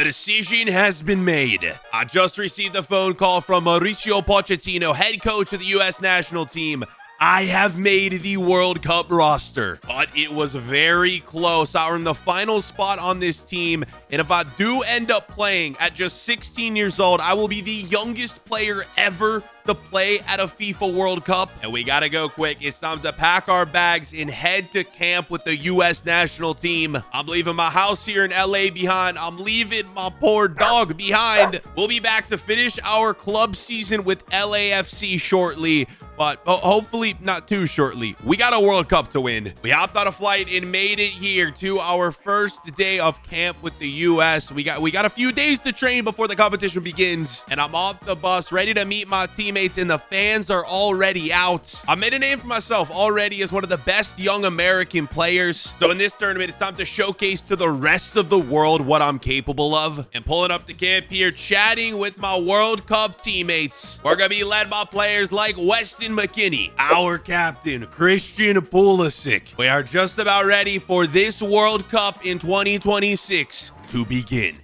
The decision has been made. I just received a phone call from Mauricio Pochettino, head coach of the U.S. national team. I have made the World Cup roster, but it was very close. I'm in the final spot on this team, and if I do end up playing at just 16 years old, I will be the youngest player ever to play at a FIFA World Cup. And we gotta go quick. It's time to pack our bags and head to camp with the U.S. national team. I'm leaving my house here in LA behind. I'm leaving my poor dog behind. We'll be back to finish our club season with LAFC shortly, but hopefully not too shortly. We got a World Cup to win. We hopped on a flight and made it here to our first day of camp with the U.S. We got a few days to train before the competition begins, and I'm off the bus ready to meet my teammates, and the fans are already out. I made a name for myself already as one of the best young American players. So in this tournament, it's time to showcase to the rest of the world what I'm capable of. And pulling up the camp here, chatting with my World Cup teammates. We're gonna be led by players like Weston McKennie, our captain, Christian Pulisic. We are just about ready for this World Cup in 2026 to begin.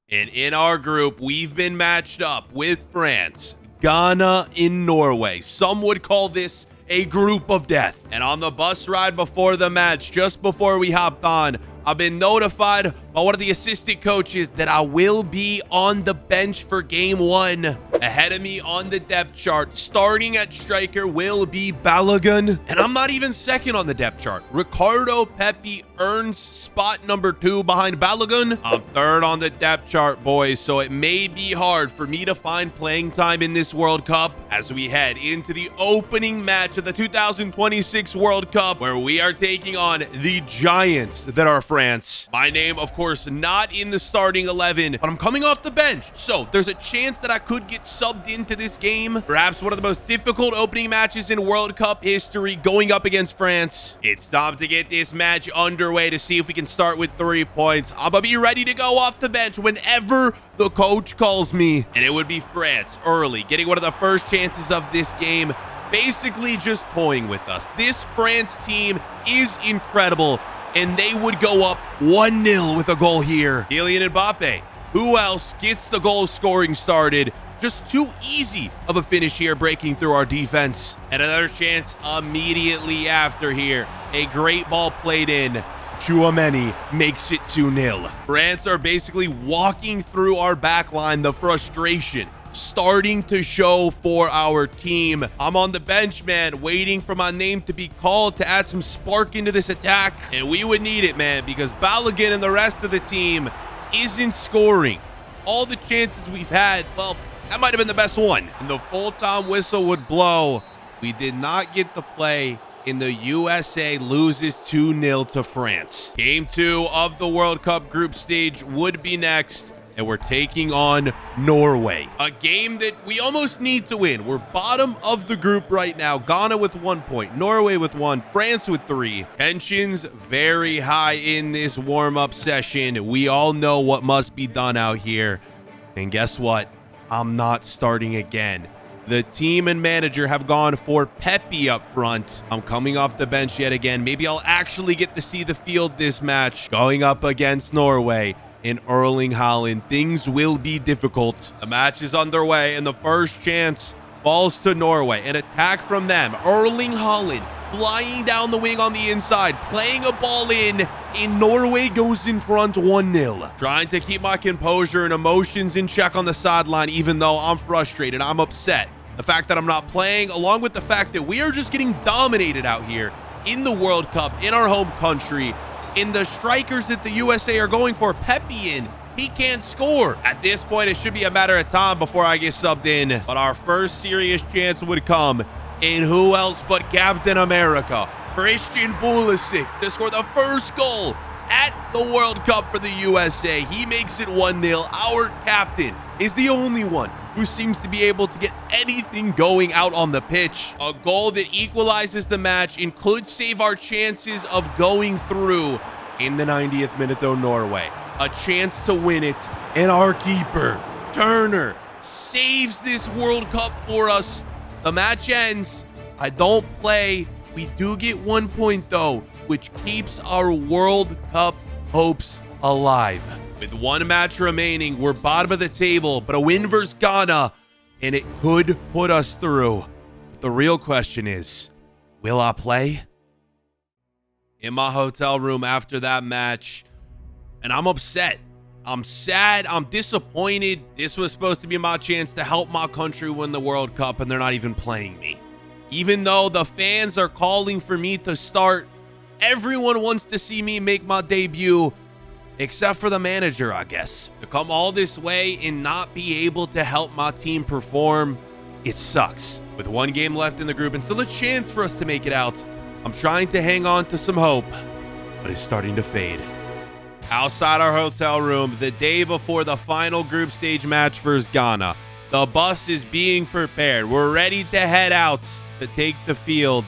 And in our group, we've been matched up with France, Ghana, and Norway. Some would call this a group of death. And on the bus ride before the match, just before we hopped on, I've been notified by one of the assistant coaches that I will be on the bench for game one. Ahead of me on the depth chart, starting at striker, will be Balogun. And I'm not even second on the depth chart. Ricardo Pepi earns spot number 2 behind Balogun. I'm third on the depth chart, boys, so it may be hard for me to find playing time in this World Cup as we head into the opening match of the 2026 World Cup, where we are taking on the giants that are France. My name, of course, not in the starting 11, but I'm coming off the bench, so there's a chance that I could get subbed into this game. Perhaps one of the most difficult opening matches in World Cup history, going up against France. It's time to get this match underway to see if we can start with 3 points. I'm gonna be ready to go off the bench whenever the coach calls me, and it would be France early, getting one of the first chances of this game, basically just toying with us. This France team is incredible, and they would go up 1-0 with a goal here. Kylian Mbappe, who else gets the goal scoring started? Just too easy of a finish here, breaking through our defense. And another chance immediately after here. A great ball played in. Tchouaméni makes it 2-0. France are basically walking through our back line. The frustration starting to show for our team. I'm on the bench, man, waiting for my name to be called to add some spark into this attack. And we would need it, man, because Balogun and the rest of the team isn't scoring. All the chances we've had, well, that might have been the best one. And the full-time whistle would blow. We did not get the play, and the USA loses 2-0 to France. Game 2 of the World Cup group stage would be next, and we're taking on Norway. A game that we almost need to win. We're bottom of the group right now. Ghana with 1 point, Norway with 1, France with 3. Tensions very high in this warm-up session. We all know what must be done out here. And guess what? I'm not starting again. The team and manager have gone for Pepi up front. I'm coming off the bench yet again. Maybe I'll actually get to see the field this match. Going up against Norway in Erling Haaland, things will be difficult. The match is underway, and the first chance falls to Norway. An attack from them. Erling Haaland flying down the wing on the inside, playing a ball in, and Norway goes in front 1-0. Trying to keep my composure and emotions in check on the sideline, even though I'm frustrated, I'm upset. The fact that I'm not playing, along with the fact that we are just getting dominated out here in the World Cup, in our home country. In the strikers that the USA are going for, Pepi in, he can't score. At this point, it should be a matter of time before I get subbed in. But our first serious chance would come, and who else but Captain America, Christian Pulisic, to score the first goal at the World Cup for the USA. He makes it 1-0. Our captain is the only one who seems to be able to get anything going out on the pitch. A goal that equalizes the match and could save our chances of going through in the 90th minute, though. Norway, a chance to win it, and our keeper, Turner, saves this World Cup for us. The match ends. I don't play. We do get 1 point, though, which keeps our World Cup hopes alive. With one match remaining, we're bottom of the table, but a win versus Ghana, and it could put us through. The real question is, will I play? In my hotel room after that match, and I'm upset. I'm sad. I'm disappointed. This was supposed to be my chance to help my country win the World Cup, and they're not even playing me. Even though the fans are calling for me to start, everyone wants to see me make my debut, except for the manager, I guess. To come all this way and not be able to help my team perform, it sucks. With one game left in the group and still a chance for us to make it out, I'm trying to hang on to some hope, but it's starting to fade. Outside our hotel room, the day before the final group stage match versus Ghana, the bus is being prepared. We're ready to head out to take the field.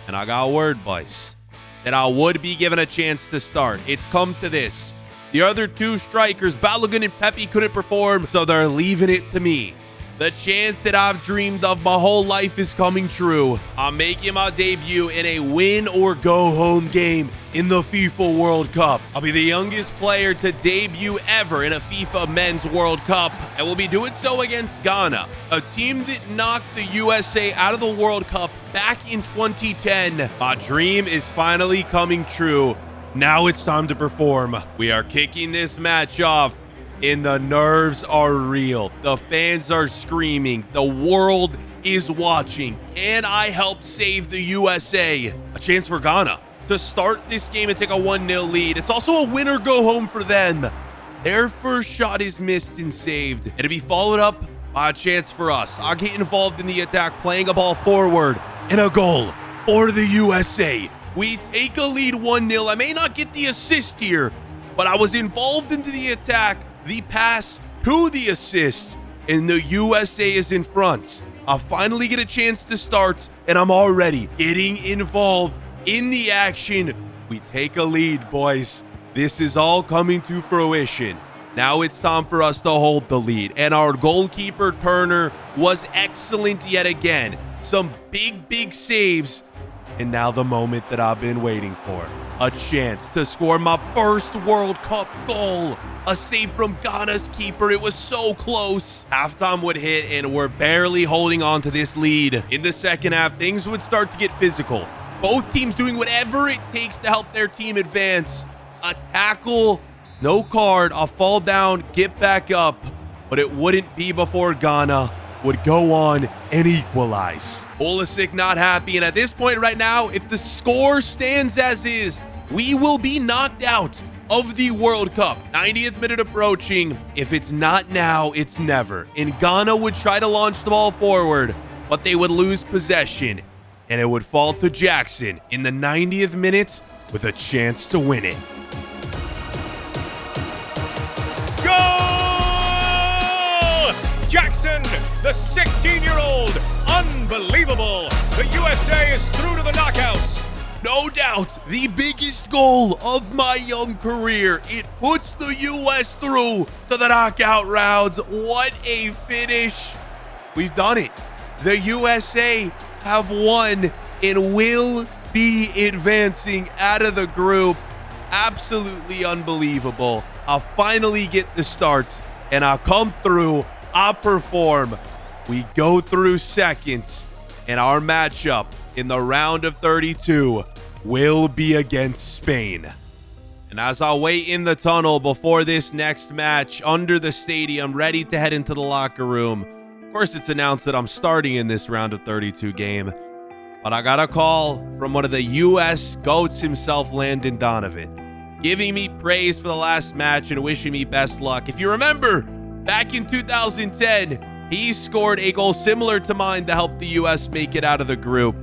And I got word, boys, that I would be given a chance to start. It's come to this. The other two strikers, Balogun and Pepe, couldn't perform, so they're leaving it to me. The chance that I've dreamed of my whole life is coming true. I'm making my debut in a win or go home game in the FIFA World Cup. I'll be the youngest player to debut ever in a FIFA Men's World Cup, and we'll be doing so against Ghana, a team that knocked the USA out of the World Cup back in 2010. My dream is finally coming true. Now it's time to perform. We are kicking this match off, and the nerves are real. The fans are screaming. The world is watching. Can I help save the USA? A chance for Ghana to start this game and take a 1-0 lead. It's also a win or go home for them. Their first shot is missed and saved. It'll be followed up by a chance for us. I'll get involved in the attack, playing a ball forward, and a goal for the USA. We take a lead 1-0. I may not get the assist here, but I was involved into the attack, the pass to the assist, and the USA is in front. I'll finally get a chance to start, and I'm already getting involved in the action. We take a lead, boys. This is all coming to fruition. Now it's time for us to hold the lead, and our goalkeeper, Turner, was excellent yet again. Some big saves, and now the moment that I've been waiting for. A chance to score my first World Cup goal. A save from Ghana's keeper. It was so close. Halftime would hit, and we're barely holding on to this lead. In the second half, things would start to get physical. Both teams doing whatever it takes to help their team advance. A tackle, no card, I'll fall down, get back up. But it wouldn't be before Ghana would go on and equalize. Pulisic not happy, and at this point right now, if the score stands as is, we will be knocked out of the World Cup. 90th minute approaching. If it's not now, it's never. And Ghana would try to launch the ball forward, but they would lose possession, and it would fall to Jackson in the 90th minute with a chance to win it. Jackson, the 16-year-old, unbelievable. The USA is through to the knockouts. No doubt, the biggest goal of my young career. It puts the US through to the knockout rounds. What a finish. We've done it. The USA have won and will be advancing out of the group. Absolutely unbelievable. I'll finally get the starts, and I'll come through. I perform. We go through seconds, and our matchup in the round of 32 will be against Spain. And as I wait in the tunnel before this next match under the stadium, ready to head into the locker room, of course it's announced that I'm starting in this round of 32 game, but I got a call from one of the U.S. GOATs himself, Landon Donovan, giving me praise for the last match and wishing me best luck. If you remember, back in 2010, he scored a goal similar to mine to help the U.S. make it out of the group.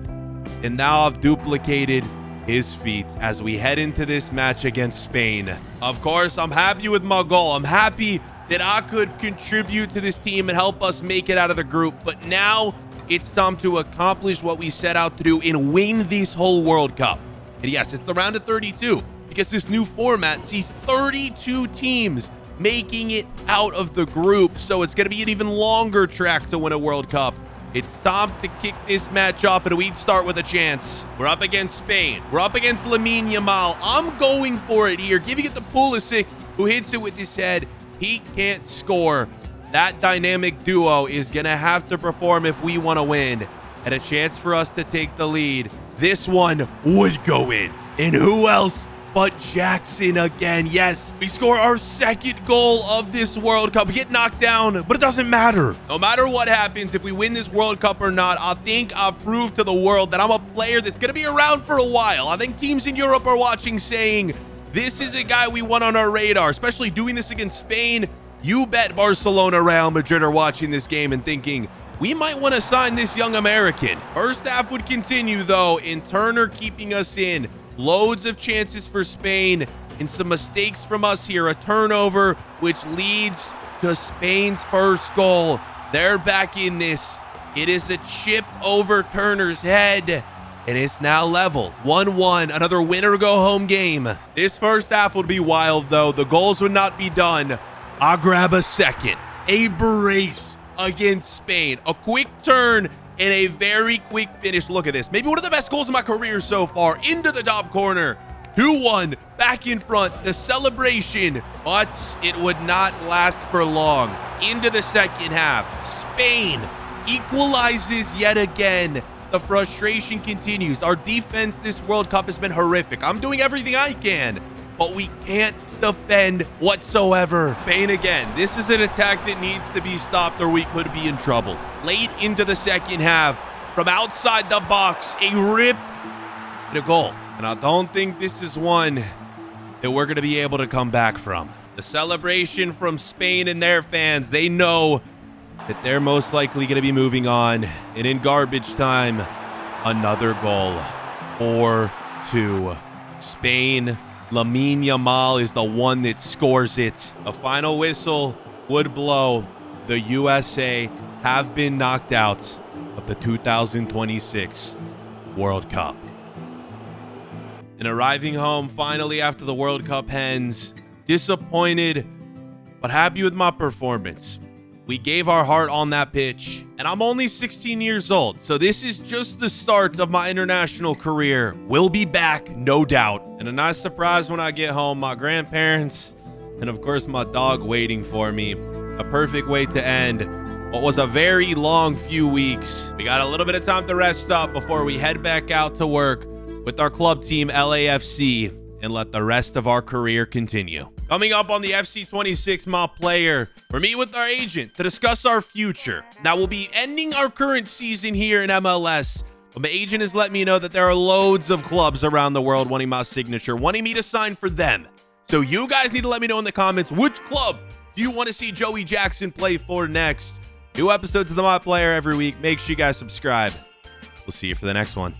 And now I've duplicated his feat as we head into this match against Spain. Of course, I'm happy with my goal. I'm happy that I could contribute to this team and help us make it out of the group. But now it's time to accomplish what we set out to do and win this whole World Cup. And yes, it's the round of 32 because this new format sees 32 teams making it out of the group, so it's going to be an even longer track to win a World Cup. It's time to kick this match off, and we'd start with a chance. We're up against Spain. We're up against Lamine Yamal. I'm going for it here, giving it to Pulisic. who hits it with his head. He can't score. That dynamic duo is going to have to perform if we want to win. And a chance for us to take the lead. This one would go in. And who else but Jackson again? Yes, we score our second goal of this World Cup. We get knocked down, but it doesn't matter. No matter what happens, if we win this World Cup or not, I think I've proved to the world that I'm a player that's going to be around for a while. I think teams in Europe are watching saying, this is a guy we want on our radar, especially doing this against Spain. You bet Barcelona, Real Madrid are watching this game and thinking, we might want to sign this young American. First half would continue, though, and Turner keeping us in. Loads of chances for Spain and some mistakes from us here. A turnover, which leads to Spain's first goal. They're back in this. It is a chip over Turner's head, and it's now level. 1-1, another winner-go-home game. This first half would be wild, though. The goals would not be done. I'll grab a second. A brace against Spain. A quick turn and a very quick finish. Look at this. Maybe one of the best goals of my career so far. Into the top corner. 2-1. Back in front. The celebration. But it would not last for long. Into the second half. Spain equalizes yet again. The frustration continues. Our defense this World Cup has been horrific. I'm doing everything I can, but we can't defend whatsoever. Spain again. This is an attack that needs to be stopped or we could be in trouble. Late into the second half, from outside the box, a rip and a goal. And I don't think this is one that we're going to be able to come back from. The celebration from Spain and their fans, they know that they're most likely going to be moving on. And in garbage time, another goal. 4-2. Spain. Lamine Yamal is the one that scores it. A final whistle would blow. The USA have been knocked out of the 2026 World Cup. And arriving home finally after the World Cup ends, disappointed, but happy with my performance. We gave our heart on that pitch, and I'm only 16 years old, so this is just the start of my international career. We'll be back, no doubt. And a nice surprise when I get home, my grandparents, and of course my dog waiting for me. A perfect way to end what was a very long few weeks. We got a little bit of time to rest up before we head back out to work with our club team, LAFC, and let the rest of our career continue. Coming up on the FC26 Mob Player, we're meeting with our agent to discuss our future. Now, we'll be ending our current season here in MLS, but my agent has let me know that there are loads of clubs around the world wanting my signature, wanting me to sign for them. So you guys need to let me know in the comments, which club do you want to see Joey Jackson play for next? New episodes of the Mob Player every week. Make sure you guys subscribe. We'll see you for the next one.